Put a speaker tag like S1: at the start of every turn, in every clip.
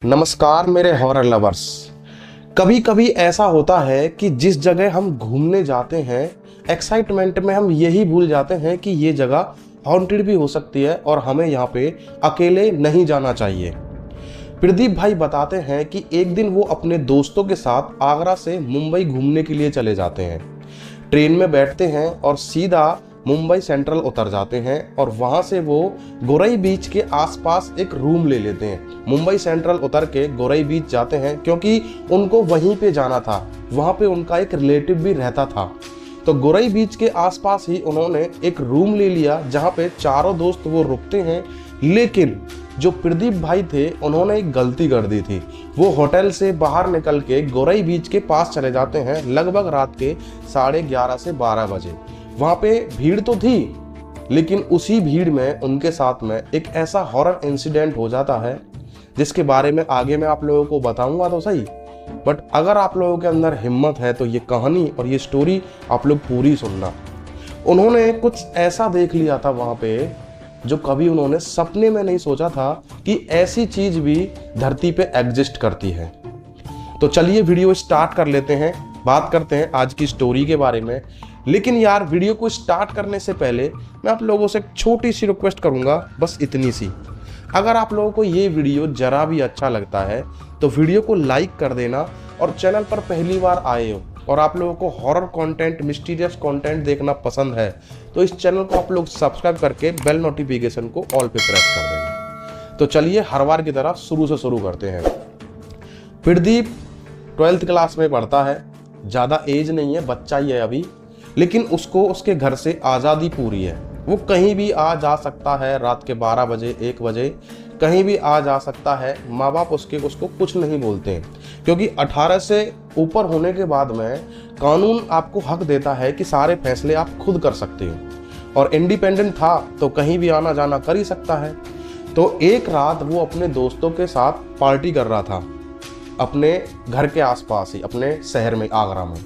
S1: नमस्कार मेरे horror lovers. कभी कभी ऐसा होता है कि जिस जगह हम घूमने जाते हैं, एक्साइटमेंट में हम यही भूल जाते हैं कि ये जगह हॉन्टेड भी हो सकती है और हमें यहाँ पे अकेले नहीं जाना चाहिए। प्रदीप भाई बताते हैं कि एक दिन वो अपने दोस्तों के साथ आगरा से मुंबई घूमने के लिए चले जाते हैं। ट्रेन में बैठते हैं और सीधा मुंबई सेंट्रल उतर जाते हैं और वहां से वो गोरई बीच के आसपास एक रूम ले लेते हैं। मुंबई सेंट्रल उतर के गोरई बीच जाते हैं क्योंकि उनको वहीं पे जाना था, वहां पे उनका एक रिलेटिव भी रहता था। तो गोरई बीच के आसपास ही उन्होंने एक रूम ले लिया जहां पे चारों दोस्त वो रुकते हैं। लेकिन जो प्रदीप भाई थे उन्होंने एक गलती कर दी थी। वो होटल से बाहर निकल के गोरई बीच के पास चले जाते हैं लगभग रात के 11:30 से 12 बजे। वहां पे भीड़ तो थी, लेकिन उसी भीड़ में उनके साथ में एक ऐसा हॉरर इंसिडेंट हो जाता है जिसके बारे में आगे मैं आप लोगों को बताऊंगा तो सही, बट अगर आप लोगों के अंदर हिम्मत है तो ये कहानी और ये स्टोरी आप लोग पूरी सुनना। उन्होंने कुछ ऐसा देख लिया था वहां पे जो कभी उन्होंने सपने में नहीं सोचा था कि ऐसी चीज भी धरती पे एग्जिस्ट करती है। तो चलिए वीडियो स्टार्ट कर लेते हैं, बात करते हैं आज की स्टोरी के बारे में। लेकिन यार, वीडियो को स्टार्ट करने से पहले मैं आप लोगों से एक छोटी सी रिक्वेस्ट करूंगा, बस इतनी सी। अगर आप लोगों को ये वीडियो जरा भी अच्छा लगता है तो वीडियो को लाइक कर देना, और चैनल पर पहली बार आए हो और आप लोगों को हॉरर कंटेंट, मिस्टीरियस कंटेंट देखना पसंद है तो इस चैनल को आप लोग सब्सक्राइब करके बेल नोटिफिकेशन को ऑल पे प्रेस कर देना। तो चलिए हर बार की तरह शुरू करते हैं। प्रदीप 12th क्लास में पढ़ता है, ज़्यादा एज नहीं है, बच्चा ही है अभी, लेकिन उसको उसके घर से आज़ादी पूरी है। वो कहीं भी आ जा सकता है, रात के 12 बजे 1 बजे कहीं भी आ जा सकता है। माँ बाप उसको कुछ नहीं बोलते हैं क्योंकि 18 से ऊपर होने के बाद में कानून आपको हक देता है कि सारे फैसले आप खुद कर सकते हो, और इंडिपेंडेंट था तो कहीं भी आना जाना कर ही सकता है। तो एक रात वो अपने दोस्तों के साथ पार्टी कर रहा था अपने घर के आसपास ही, अपने शहर में, आगरा में।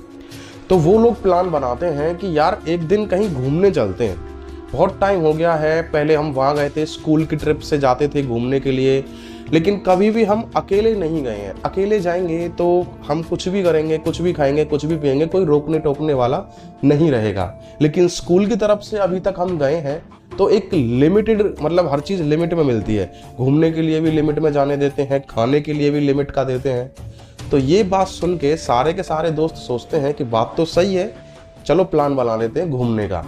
S1: तो वो लोग प्लान बनाते हैं कि यार एक दिन कहीं घूमने चलते हैं। बहुत टाइम हो गया है, पहले हम वहाँ गए थे, स्कूल की ट्रिप से जाते थे घूमने के लिए, लेकिन कभी भी हम अकेले नहीं गए हैं। अकेले जाएंगे तो हम कुछ भी करेंगे, कुछ भी खाएंगे, कुछ भी पिएंगे, कोई रोकने टोकने वाला नहीं रहेगा। लेकिन स्कूल की तरफ से अभी तक हम गए हैं तो एक लिमिटेड, मतलब हर चीज़ लिमिट में मिलती है। घूमने के लिए भी लिमिट में जाने देते हैं, खाने के लिए भी लिमिट का देते हैं। तो ये बात सुन के सारे दोस्त सोचते हैं कि बात तो सही है, चलो प्लान बना लेते हैं घूमने का।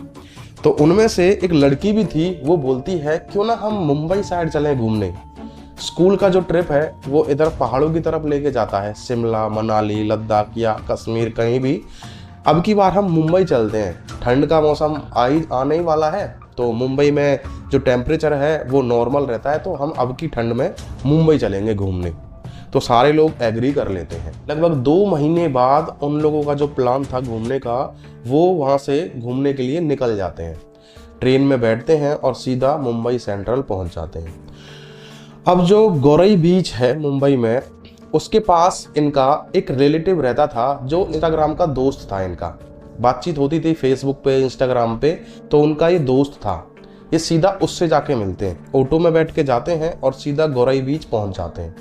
S1: तो उनमें से एक लड़की भी थी, वो बोलती है क्यों ना हम मुंबई साइड चलें घूमने। स्कूल का जो ट्रिप है वो इधर पहाड़ों की तरफ लेके जाता है, शिमला, मनाली, लद्दाख या कश्मीर, कहीं भी। अब की बार हम मुंबई चलते हैं, ठंड का मौसम आने ही वाला है, तो मुंबई में जो टेम्परेचर है वो नॉर्मल रहता है, तो हम अब की ठंड में मुंबई चलेंगे घूमने। तो सारे लोग एग्री कर लेते हैं। लगभग 2 महीने बाद उन लोगों का जो प्लान था घूमने का, वो वहाँ से घूमने के लिए निकल जाते हैं। ट्रेन में बैठते हैं और सीधा मुंबई सेंट्रल पहुँच जाते हैं। अब जो गोरई बीच है मुंबई में, उसके पास इनका एक रिलेटिव रहता था जो इंस्टाग्राम का दोस्त था। इनका बातचीत होती थी फेसबुक पे, इंस्टाग्राम पे, तो उनका ये दोस्त था। ये सीधा उससे जाके मिलते हैं, ऑटो में बैठ के जाते हैं और सीधा गोरई बीच पहुँच जाते हैं।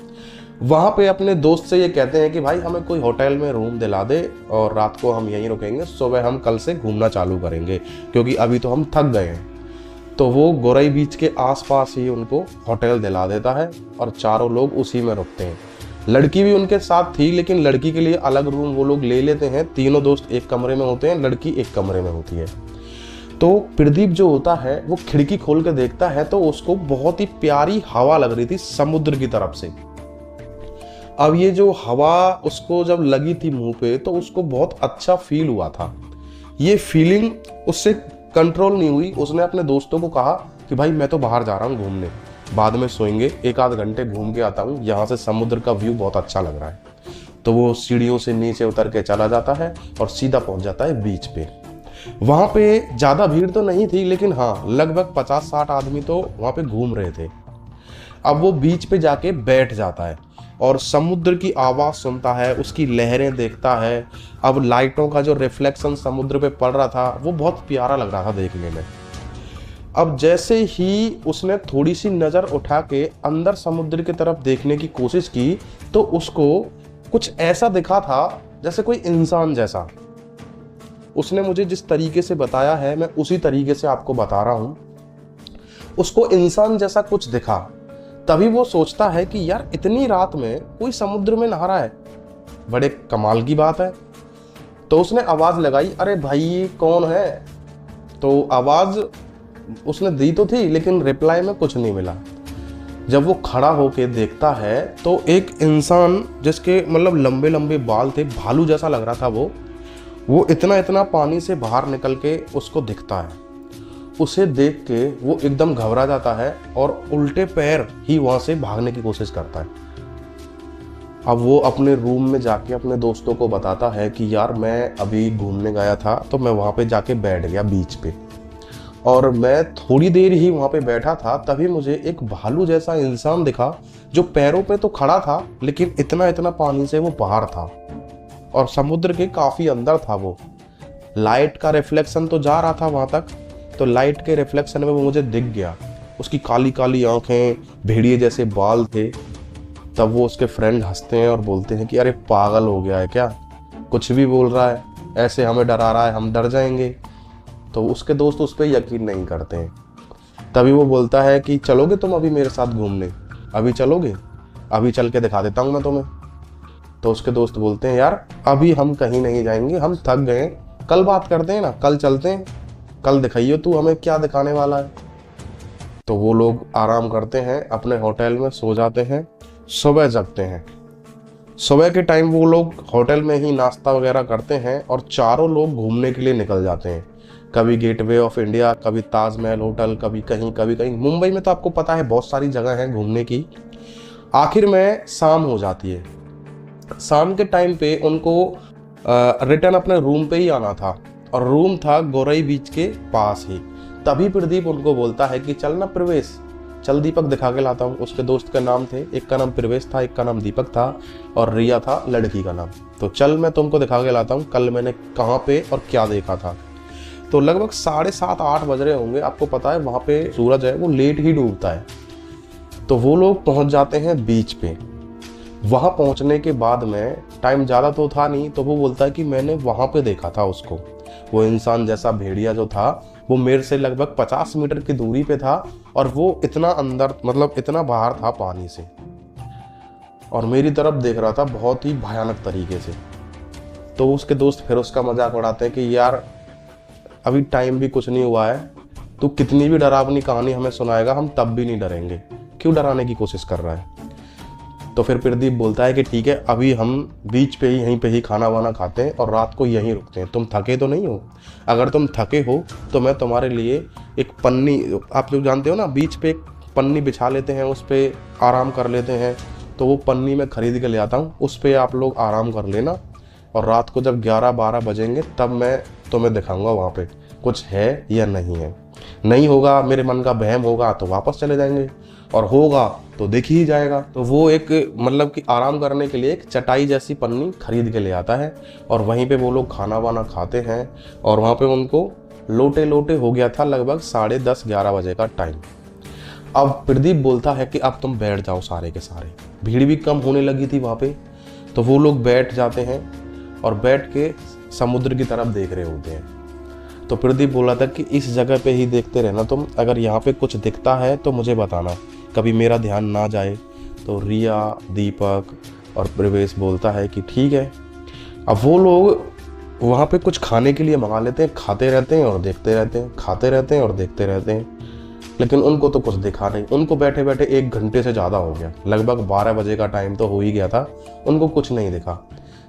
S1: वहाँ पे अपने दोस्त से ये कहते हैं कि भाई हमें कोई होटल में रूम दिला दे और रात को हम यहीं रुकेंगे, सुबह हम कल से घूमना चालू करेंगे क्योंकि अभी तो हम थक गए हैं। तो वो गोरई बीच के आसपास ही उनको होटल दिला देता है और चारों लोग उसी में रुकते हैं। लड़की भी उनके साथ थी, लेकिन लड़की के लिए अलग रूम वो लोग ले लेते हैं। तीनों दोस्त एक कमरे में होते हैं, लड़की एक कमरे में होती है। तो प्रदीप जो होता है वो खिड़की खोल के देखता है तो उसको बहुत ही प्यारी हवा लग रही थी समुद्र की तरफ से। अब ये जो हवा उसको जब लगी थी मुंह पे तो उसको बहुत अच्छा फील हुआ था। ये फीलिंग उससे कंट्रोल नहीं हुई। उसने अपने दोस्तों को कहा कि भाई मैं तो बाहर जा रहा हूँ घूमने, बाद में सोएंगे, 1 आध घंटे घूम के आता हूँ, यहाँ से समुद्र का व्यू बहुत अच्छा लग रहा है। तो वो सीढ़ियों से नीचे उतर के चला जाता है और सीधा पहुँच जाता है बीच पे। वहाँ पे ज़्यादा भीड़ तो नहीं थी, लेकिन हाँ लगभग 50-60 आदमी तो वहाँ पे घूम रहे थे। अब वो बीच पे जाके बैठ जाता है और समुद्र की आवाज़ सुनता है, उसकी लहरें देखता है। अब लाइटों का जो रिफ्लेक्शन समुद्र पे पड़ रहा था वो बहुत प्यारा लग रहा था देखने में। अब जैसे ही उसने थोड़ी सी नज़र उठा के अंदर समुद्र की तरफ देखने की कोशिश की तो उसको कुछ ऐसा दिखा था जैसे कोई इंसान जैसा। उसने मुझे जिस तरीके से बताया है मैं उसी तरीके से आपको बता रहा हूं। उसको इंसान जैसा कुछ दिखा। तभी वो सोचता है कि यार इतनी रात में कोई समुद्र में नहा रहा है, बड़े कमाल की बात है। तो उसने आवाज लगाई, अरे भाई कौन है। तो आवाज उसने दी तो थी लेकिन रिप्लाई में कुछ नहीं मिला। जब वो खड़ा होके देखता है तो एक इंसान जिसके मतलब लंबे लंबे बाल थे, भालू जैसा लग रहा था वो इतना इतना पानी से बाहर निकल के उसको दिखता है। उसे देख के वो एकदम घबरा जाता है और उल्टे पैर ही वहां से भागने की कोशिश करता है। अब वो अपने रूम में जाके अपने दोस्तों को बताता है कि यार मैं अभी घूमने गया था तो मैं वहां पे जाके बैठ गया बीच पे, और मैं थोड़ी देर ही वहां पे बैठा था तभी मुझे एक भालू जैसा इंसान दिखा जो पैरों पे तो खड़ा था लेकिन इतना इतना पानी से वो बाहर था और समुद्र के काफी अंदर था। वो लाइट का रिफ्लेक्शन तो जा रहा था वहां तक, तो लाइट के रिफ्लेक्शन में वो मुझे दिख गया। उसकी काली काली आंखें, भेड़िए जैसे बाल थे। तब वो उसके फ्रेंड हंसते हैं और बोलते हैं कि अरे पागल हो गया है क्या, कुछ भी बोल रहा है, ऐसे हमें डरा रहा है, हम डर जाएंगे। तो उसके दोस्त उस पर यकीन नहीं करते हैं। तभी वो बोलता है कि चलोगे तुम अभी मेरे साथ घूमने, अभी चलोगे, अभी चल के दिखा देता हूँ मैं तुम्हें। तो उसके दोस्त बोलते हैं यार अभी हम कहीं नहीं जाएंगे, हम थक गए, कल बात करते हैं ना, कल चलते हैं, कल दिखाइए तू हमें क्या दिखाने वाला है। तो वो लोग आराम करते हैं, अपने होटल में सो जाते हैं, सुबह जगते हैं। सुबह के टाइम वो लोग होटल में ही नाश्ता वगैरह करते हैं और चारों लोग घूमने के लिए निकल जाते हैं। कभी गेटवे ऑफ इंडिया, कभी ताजमहल होटल, कभी कहीं कभी कहीं। मुंबई में तो आपको पता है बहुत सारी जगह है घूमने की। आखिर में शाम हो जाती है। शाम के टाइम पे उनको रिटर्न अपने रूम पे ही आना था और रूम था गोरई बीच के पास ही। तभी प्रदीप उनको बोलता है कि चल ना प्रवेश, चल दीपक दिखा के लाता हूँ। उसके दोस्त के नाम थे, एक का नाम प्रवेश था, एक का नाम दीपक था और रिया था लड़की का नाम। तो चल मैं तुमको दिखा के लाता हूँ कल मैंने कहाँ पे और क्या देखा था। तो लगभग 7:30-8 बज रहे होंगे। आपको पता है वहाँ पे सूरज है वो लेट ही डूबता है। तो वो लोग पहुँच जाते हैं बीच पे। वहाँ पहुँचने के बाद में टाइम ज़्यादा तो था नहीं, तो वो बोलता है कि मैंने वहाँ पे देखा था उसको, वो इंसान जैसा भेड़िया जो था वो मेरे से लगभग 50 मीटर की दूरी पे था और वो इतना अंदर मतलब इतना बाहर था पानी से और मेरी तरफ देख रहा था बहुत ही भयानक तरीके से। तो उसके दोस्त फिर उसका मजाक उड़ाते हैं कि यार अभी टाइम भी कुछ नहीं हुआ है, तू कितनी भी डरावनी कहानी हमें सुनाएगा हम तब भी नहीं डरेंगे, क्यों डराने की कोशिश कर रहा है। तो फिर प्रदीप बोलता है कि ठीक है अभी हम बीच पे ही यहीं पे ही खाना वाना खाते हैं और रात को यहीं रुकते हैं। तुम थके तो नहीं हो? अगर तुम थके हो तो मैं तुम्हारे लिए एक पन्नी, आप लोग जानते हो ना, बीच पे एक पन्नी बिछा लेते हैं, उस पर आराम कर लेते हैं। तो वो पन्नी मैं खरीद के ले आता हूँ, उस पर आप लोग आराम कर लेना और रात को जब 11-12 बजेंगे तब मैं तुम्हें दिखाऊंगा वहाँ पे कुछ है या नहीं है। नहीं होगा, मेरे मन का वहम होगा तो वापस चले जाएंगे और होगा तो देख ही जाएगा। तो वो एक मतलब कि आराम करने के लिए एक चटाई जैसी पन्नी खरीद के ले आता है और वहीं पे वो लोग खाना वाना खाते हैं और वहाँ पे उनको लोटे लोटे हो गया था लगभग 10:30-11 बजे का टाइम। अब प्रदीप बोलता है कि अब तुम बैठ जाओ सारे के सारे, भीड़ भी कम होने लगी थी वहाँ पे। तो वो लोग बैठ जाते हैं और बैठ के समुद्र की तरफ देख रहे होते हैं। तो प्रदीप बोला था कि इस जगह पे ही देखते रहना तुम, अगर यहाँ पे कुछ दिखता है तो मुझे बताना, कभी मेरा ध्यान ना जाए। तो रिया, दीपक और प्रवेश बोलता है कि ठीक है। अब वो लोग वहाँ पे कुछ खाने के लिए मंगा लेते हैं, खाते रहते हैं और देखते रहते हैं, खाते रहते हैं और देखते रहते हैं, लेकिन उनको तो कुछ दिखा नहीं। उनको बैठे बैठे 1 घंटे से ज़्यादा हो गया, लगभग 12 बजे का टाइम तो हो ही गया था, उनको कुछ नहीं दिखा।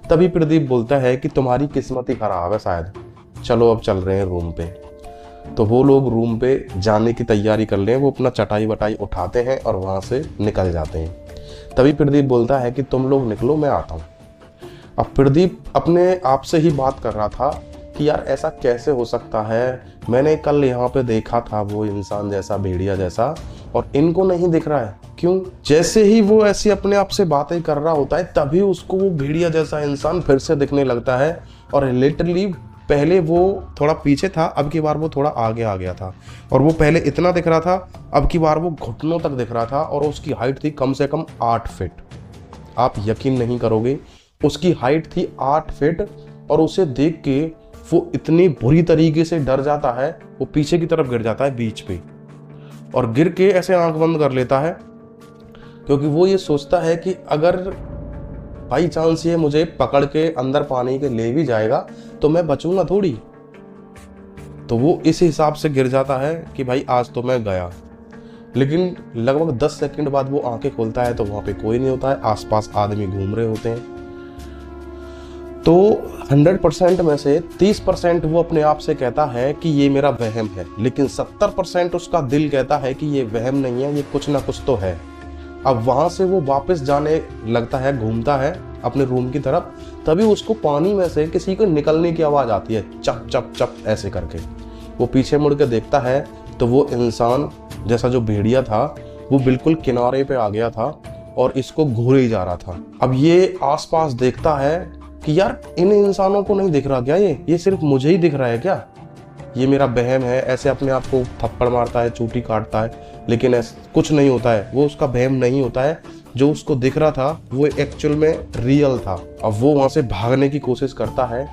S1: तभी प्रदीप बोलता है कि तुम्हारी किस्मत ही खराब है शायद, चलो अब चल रहे हैं रूम पे। तो वो लोग रूम पे जाने की तैयारी कर लें, वो अपना चटाई वटाई उठाते हैं और वहाँ से निकल जाते हैं। तभी प्रदीप बोलता है कि तुम लोग निकलो, मैं आता हूँ। अब प्रदीप अपने आप से ही बात कर रहा था कि यार ऐसा कैसे हो सकता है, मैंने कल यहाँ पे देखा था वो इंसान जैसा, भेड़िया जैसा, और इनको नहीं दिख रहा है, क्यों? जैसे ही वो ऐसी अपने आप से बातें कर रहा होता है तभी उसको वो भेड़िया जैसा इंसान फिर से दिखने लगता है और लिटरली पहले वो थोड़ा पीछे था, अब की बार वो थोड़ा आगे आ गया था। और वो पहले इतना दिख रहा था, अब की बार वो घुटनों तक दिख रहा था। और उसकी हाइट थी कम से कम 8 फीट। आप यकीन नहीं करोगे, उसकी हाइट थी 8 फीट। और उसे देख के वो इतनी बुरी तरीके से डर जाता है, वो पीछे की तरफ गिर जाता है बीच पे, और गिर के ऐसे आंख बंद कर लेता है, क्योंकि वो ये सोचता है कि अगर बाई चांस ये मुझे पकड़ के अंदर पानी के ले भी जाएगा तो मैं बचूंगा थोड़ी। तो वो इस हिसाब से गिर जाता है कि भाई आज तो मैं गया। लेकिन लगभग 10 सेकंड बाद वो आंखें खोलता है तो वहां पे कोई नहीं होता है, आसपास आदमी घूम रहे होते हैं। तो 100% में से 30% वो अपने आप से कहता है कि ये मेरा वहम है, लेकिन 70% उसका दिल कहता है कि ये वहम नहीं है, ये कुछ ना कुछ तो है। अब वहां से वो वापस जाने लगता है, घूमता है अपने रूम की तरफ। तभी उसको पानी में से किसी को निकलने की आवाज आती है, चप चप चप ऐसे करके। वो पीछे मुड़ के देखता है तो वो इंसान जैसा जो भेड़िया था वो बिल्कुल किनारे पे आ गया था और इसको घूरे ही जा रहा था। अब ये आसपास देखता है कि यार इन इंसानों को नहीं दिख रहा क्या, ये सिर्फ मुझे ही दिख रहा है क्या, ये मेरा वहम है। ऐसे अपने आप को थप्पड़ मारता है, चूटी काटता है, लेकिन ऐसा कुछ नहीं होता है। वो उसका वहम नहीं होता है, जो उसको दिख रहा था वो एक्चुअल में रियल था। अब वो वहां से भागने की कोशिश करता है,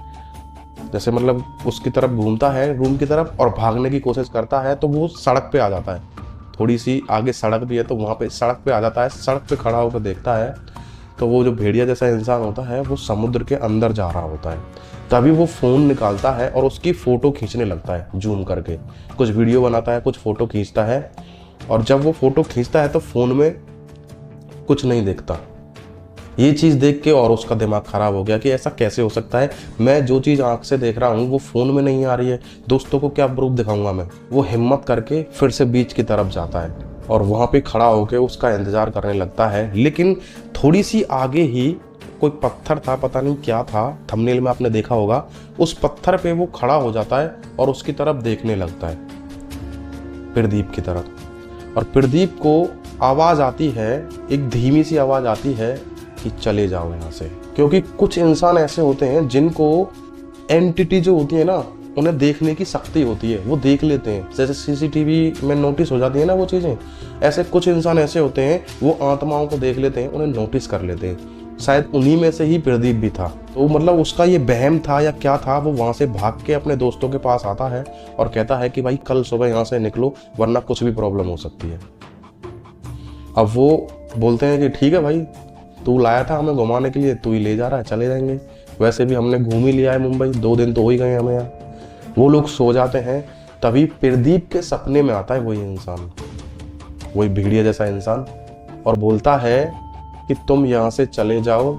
S1: जैसे मतलब उसकी तरफ घूमता है रूम की तरफ और भागने की कोशिश करता है। तो वो सड़क पे आ जाता है, थोड़ी सी आगे सड़क भी है, तो वहाँ पे सड़क पे आ जाता है। सड़क पे खड़ा होकर देखता है तो वो जो भेड़िया जैसा इंसान होता है वो समुद्र के अंदर जा रहा होता है। तभी वो फ़ोन निकालता है और उसकी फ़ोटो खींचने लगता है, जूम करके कुछ वीडियो बनाता है, कुछ फ़ोटो खींचता है। और जब वो फ़ोटो खींचता है तो फ़ोन में कुछ नहीं दिखता। ये चीज़ देख के और उसका दिमाग ख़राब हो गया कि ऐसा कैसे हो सकता है, मैं जो चीज़ आँख से देख रहा हूँ वो फ़ोन में नहीं आ रही है, दोस्तों को क्या प्रूफ दिखाऊंगा मैं। वो हिम्मत करके फिर से बीच की तरफ जाता है और वहाँ पे खड़ा होकर उसका इंतज़ार करने लगता है। लेकिन थोड़ी सी आगे ही कोई पत्थर था, पता नहीं क्या था, थंबनेल में आपने देखा होगा, उस पत्थर पे वो खड़ा हो जाता है और उसकी तरफ देखने लगता है, प्रदीप की तरफ। और प्रदीप को आवाज़ आती है, एक धीमी सी आवाज़ आती है कि चले जाओ यहाँ से। क्योंकि कुछ इंसान ऐसे होते हैं जिनको एंटिटी जो होती है ना, उन्हें देखने की शक्ति होती है, वो देख लेते हैं। जैसे सीसीटीवी में नोटिस हो जाती है ना वो चीज़ें, ऐसे कुछ इंसान ऐसे होते हैं वो आत्माओं को देख लेते हैं, उन्हें नोटिस कर लेते हैं। शायद उन्हीं में से ही प्रदीप भी था। तो मतलब उसका ये वहम था या क्या था, वो वहाँ से भाग के अपने दोस्तों के पास आता है और कहता है कि भाई कल सुबह यहाँ से निकलो वरना कुछ भी प्रॉब्लम हो सकती है। अब वो बोलते हैं कि ठीक है भाई, तू लाया था हमें घुमाने के लिए, तू ही ले जा रहा है, चले जाएंगे, वैसे भी हमने घूम ही लिया है मुंबई, 2 दिन तो हो ही गए हमें यहाँ। वो लोग सो जाते हैं। तभी प्रदीप के सपने में आता है वही इंसान, वही भेड़िया जैसा इंसान, और बोलता है कि तुम यहाँ से चले जाओ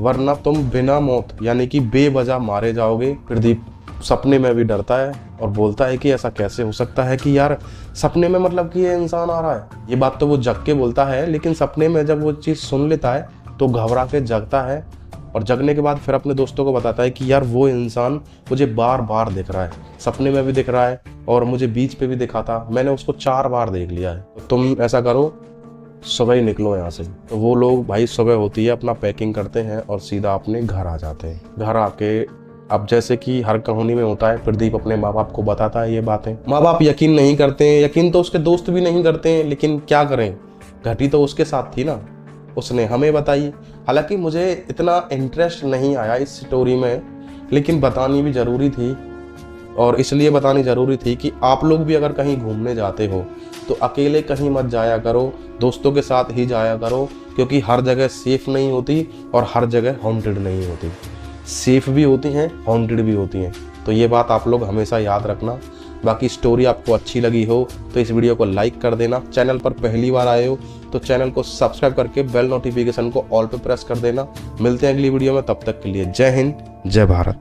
S1: वरना तुम बिना मौत यानी कि बेवजह मारे जाओगे। प्रदीप सपने में भी डरता है और बोलता है कि ऐसा कैसे हो सकता है कि यार सपने में मतलब कि ये इंसान आ रहा है। ये बात तो वो जग के बोलता है, लेकिन सपने में जब वो चीज़ सुन लेता है तो घबरा के जगता है और जगने के बाद फिर अपने दोस्तों को बताता है कि यार वो इंसान मुझे बार बार दिख रहा है, सपने में भी दिख रहा है और मुझे बीच पे भी दिखा था, मैंने उसको 4 बार देख लिया है। तो तुम ऐसा करो, सुबह ही निकलो यहाँ से। तो वो लोग भाई सुबह होती है अपना पैकिंग करते हैं और सीधा अपने घर आ जाते हैं। घर आके अब जैसे कि हर कहानी में होता है, प्रदीप अपने माँ बाप को बताता है ये बातें। माँ बाप यकीन नहीं करते हैं, यकीन तो उसके दोस्त भी नहीं करते हैं, लेकिन क्या करें, घटी तो उसके साथ थी ना, उसने हमें बताई। हालांकि मुझे इतना इंटरेस्ट नहीं आया इस स्टोरी में, लेकिन बतानी भी ज़रूरी थी। और इसलिए बतानी ज़रूरी थी कि आप लोग भी अगर कहीं घूमने जाते हो तो अकेले कहीं मत जाया करो, दोस्तों के साथ ही जाया करो, क्योंकि हर जगह सेफ नहीं होती और हर जगह हॉन्टेड नहीं होती। सेफ भी होती हैं, हॉन्टेड भी होती हैं। तो ये बात आप लोग हमेशा याद रखना। बाकी स्टोरी आपको अच्छी लगी हो तो इस वीडियो को लाइक कर देना। चैनल पर पहली बार आए हो तो चैनल को सब्सक्राइब करके बेल नोटिफिकेशन को ऑल पे प्रेस कर देना। मिलते हैं अगली वीडियो में, तब तक के लिए जय हिंद, जय भारत।